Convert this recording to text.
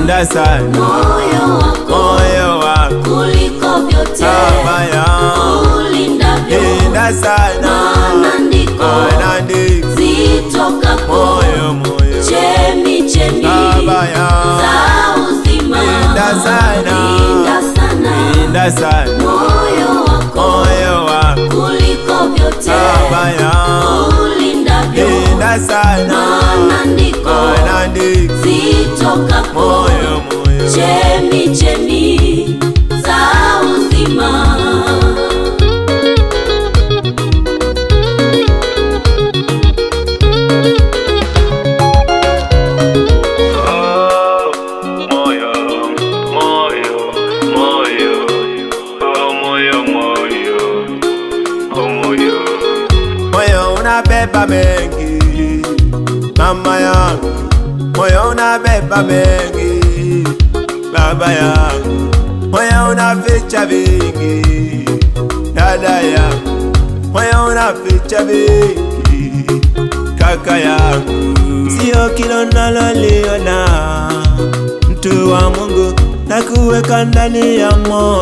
linda sana moyo wako kuliko vyote Baba yangu ulindavyo. linda sana Maana ndiko zitokapo moyo chemi Baba yangu za uzima. linda sana Linda sana moyo wako kuliko vyote Baba yangu ulindavyo. linda sana Maana ndiko zitokapo chemi za uzima. Moyo unabeba mengi mama yangu, moyo unabeba mengi baba yangu, moyo unaficha vingi dada yangu, moyo unaficha vingi kaka yangu. Sio kila naloliona mtu wa Mungu na kuweka ndani ya moyo.